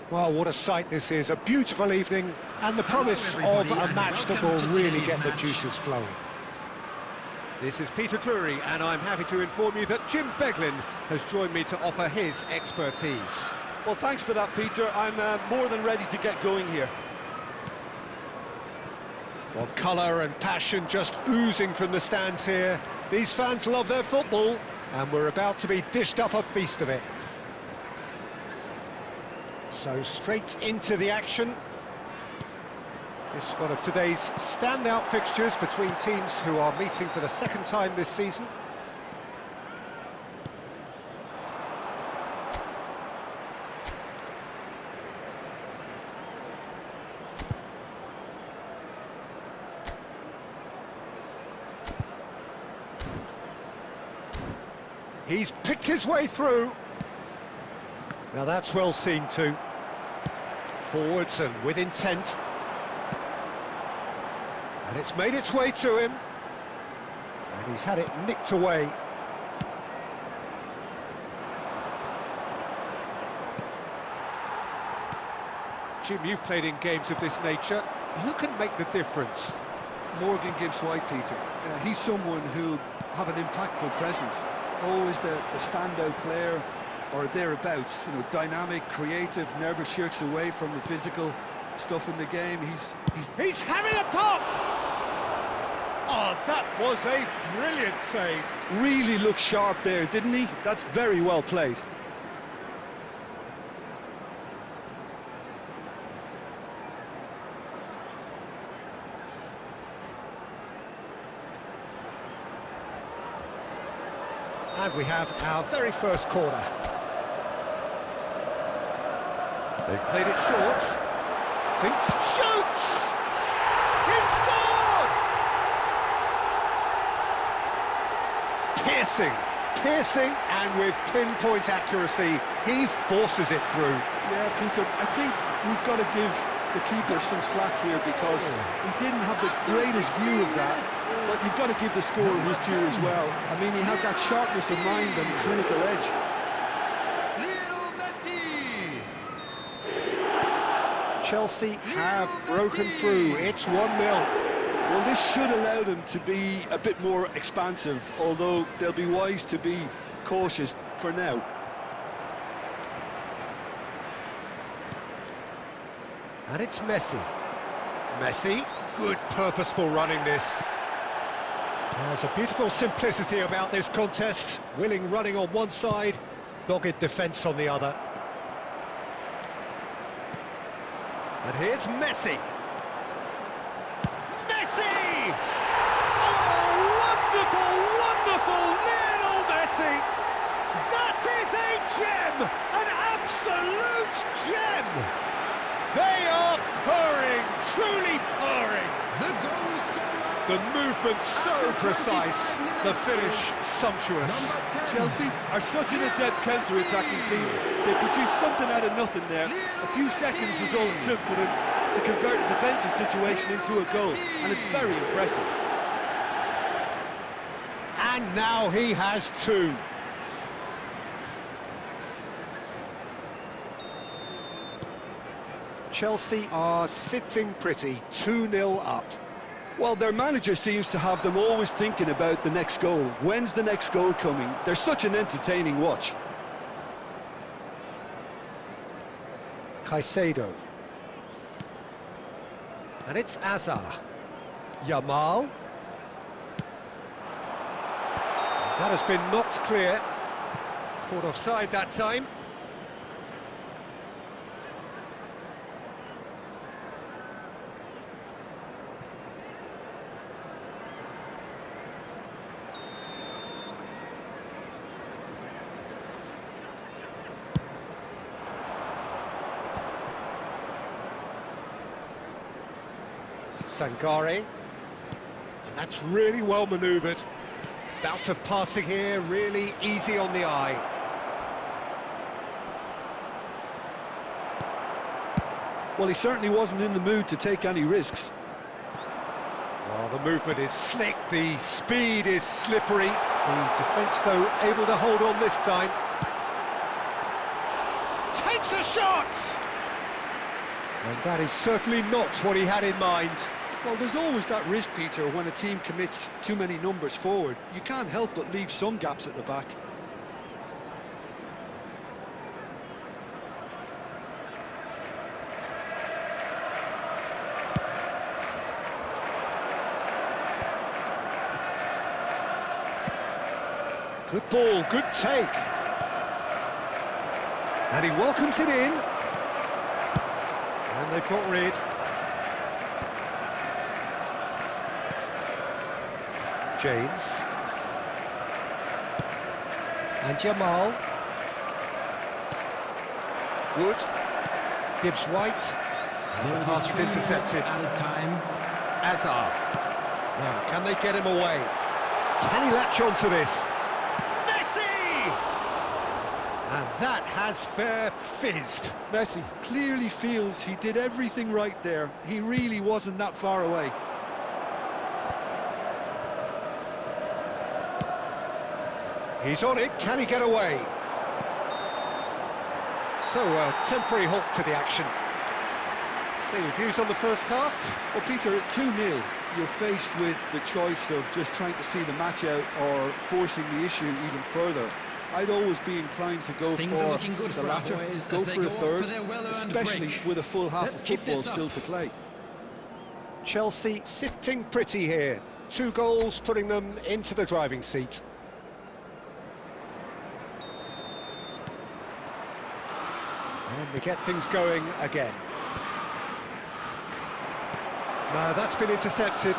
Well, what a sight this is, a beautiful evening, and the promise of a match that will really get the juices flowing. This is Peter Drury, and I'm happy to inform you that Jim Beglin has joined me to offer his expertise. Well, thanks for that, Peter. I'm more than ready to get going here. Well, colour and passion just oozing from the stands here. These fans love their football, and we're about to be dished up a feast of it. So straight into the action. It's one of today's standout fixtures between teams who are meeting for the second time this season. He's picked his way through. Now that's well seen too. Forwards and with intent. And it's made its way to him. And he's had it nicked away. Jim, you've played in games of this nature. Who can make the difference? Morgan Gibbs-White, Peter. He's someone who'll have an impactful presence. Always the standout player, or thereabouts. You know, dynamic, creative, never shirks away from the physical stuff in the game. He's having a pop! Oh, that was a brilliant save. Really looked sharp there, didn't he? That's very well played. And we have our very first corner. They've played it short. Thinks, shoots! He's scored! Piercing, and with pinpoint accuracy, he forces it through. Yeah, Peter, I think we've got to give the keeper some slack here because he didn't have the greatest view of that. But you've got to give the scorer his due as well. I mean, he had that sharpness of mind and clinical edge. Chelsea have broken through. It's 1-0. Well, this should allow them to be a bit more expansive, although they'll be wise to be cautious for now. And it's Messi. Messi, good purposeful running this. There's a beautiful simplicity about this contest. Willing running on one side, dogged defence on the other. And here's Messi. Messi! Oh, wonderful, wonderful Lionel Messi! That is a gem! An absolute gem! They are purring, truly purring. The movement so precise, the finish sumptuous. Chelsea are such an adept counter-attacking team. They produced something out of nothing there. A few seconds was all it took for them to convert a defensive situation into a goal, and it's very impressive. And now he has two. Chelsea are sitting pretty, 2-0 up. Well, their manager seems to have them always thinking about the next goal. When's the next goal coming? They're such an entertaining watch. Caicedo. And it's Azar. Yamal. That has been knocked clear. Caught offside that time. Sangare, and that's really well manoeuvred. Bout of passing here, really easy on the eye. Well, he certainly wasn't in the mood to take any risks. Well, the movement is slick, the speed is slippery. The defence, though, able to hold on this time. Takes a shot! And that is certainly not what he had in mind. Well, there's always that risk, Peter, when a team commits too many numbers forward. You can't help but leave some gaps at the back. Good ball, good take. And he welcomes it in. And they've got rid. James. And Jamal. Wood. Gibbs White. The pass is intercepted. Azar. Now, can they get him away? Can he latch on to this? Messi! And that has fair fizzed. Messi clearly feels he did everything right there. He really wasn't that far away. He's on it, can he get away? So, a temporary halt to the action. So, your views on the first half? Well, Peter, at 2-0, you're faced with the choice of just trying to see the match out or forcing the issue even further. I'd always be inclined to go Things for are looking good the for our latter, boys go as they for a go up third, for their well-earned especially break. with a full half Let's of keep football this still up. to play. Chelsea sitting pretty here. 2 goals putting them into the driving seat. And we get things going again. No, that's been intercepted.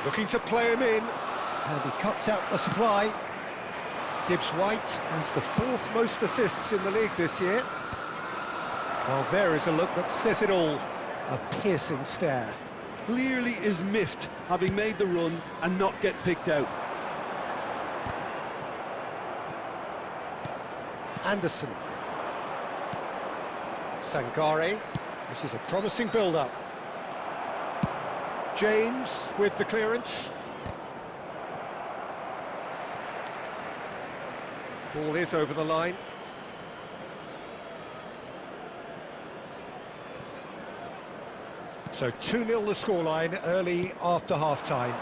Looking to play him in. And he cuts out the supply. Gibbs White has the 4th most assists in the league this year. Well, there is a look that says it all. A piercing stare. Clearly is miffed, having made the run and not get picked out. Anderson. Sangare. This is a promising build-up. James with the clearance. Ball is over the line. So 2-0 the scoreline early after half-time.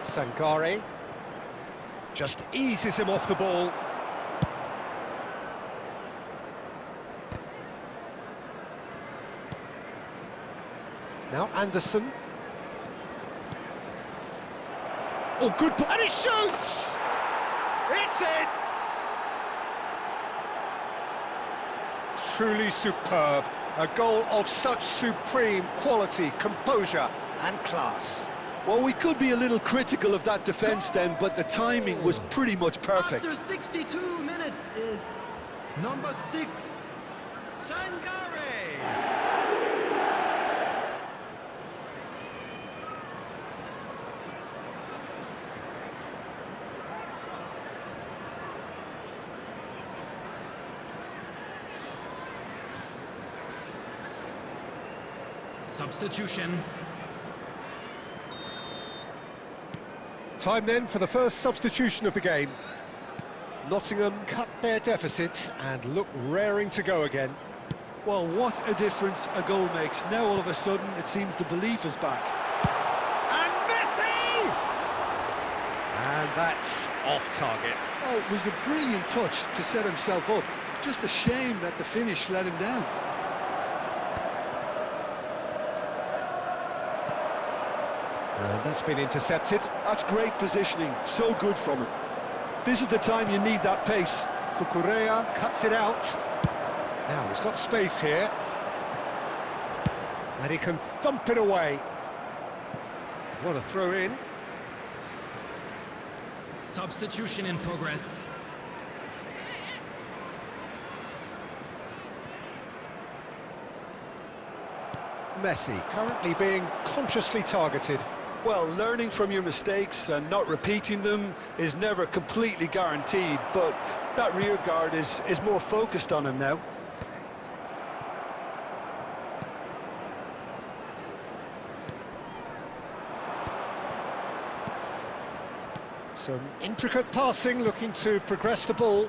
Sangare just eases him off the ball. Now Anderson. Oh, good ball, and he shoots! It's in! Truly superb. A goal of such supreme quality, composure and class. Well, we could be a little critical of that defence then, but the timing was pretty much perfect. After 62 minutes is number 6, Sangare. Substitution. Time then for the first substitution of the game. Nottingham cut their deficit and look raring to go again. Well, what a difference a goal makes. Now all of a sudden it seems the belief is back. And Messi! And that's off target. Oh, it was a brilliant touch to set himself up. Just a shame that the finish let him down. And that's been intercepted. That's great positioning, so good from him. This is the time you need that pace. Cucurella cuts it out. Now he's got space here. And he can thump it away. What a throw in. Substitution in progress. Messi currently being consciously targeted. Well, learning from your mistakes and not repeating them is never completely guaranteed, but that rear guard is more focused on him now. Some intricate passing, looking to progress the ball.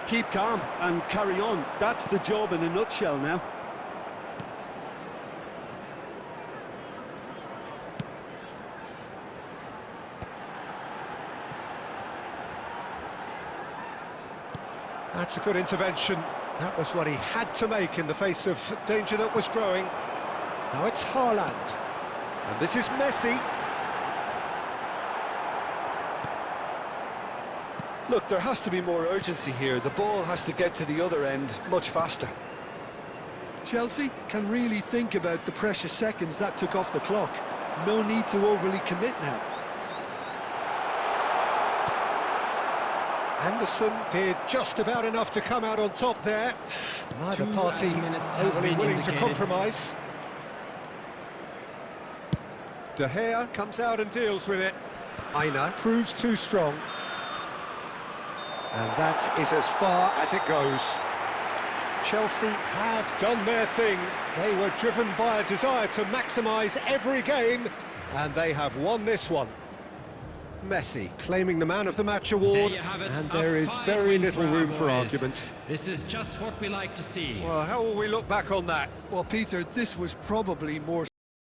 Keep calm and carry on. That's the job in a nutshell now. That's a good intervention. That was what he had to make in the face of danger that was growing. Now it's Haaland. And this is Messi. Look, there has to be more urgency here. The ball has to get to the other end much faster. Chelsea can really think about the precious seconds that took off the clock. No need to overly commit now. Anderson did just about enough to come out on top there. Neither party overly willing to compromise. De Gea comes out and deals with it. Aina proves too strong. And that is as far as it goes. Chelsea have done their thing. They were driven by a desire to maximise every game, and they have won this one. Messi claiming the Man of the Match award, and there is very little room for argument. This is just what we like to see. Well, how will we look back on that? Well, Peter, this was probably more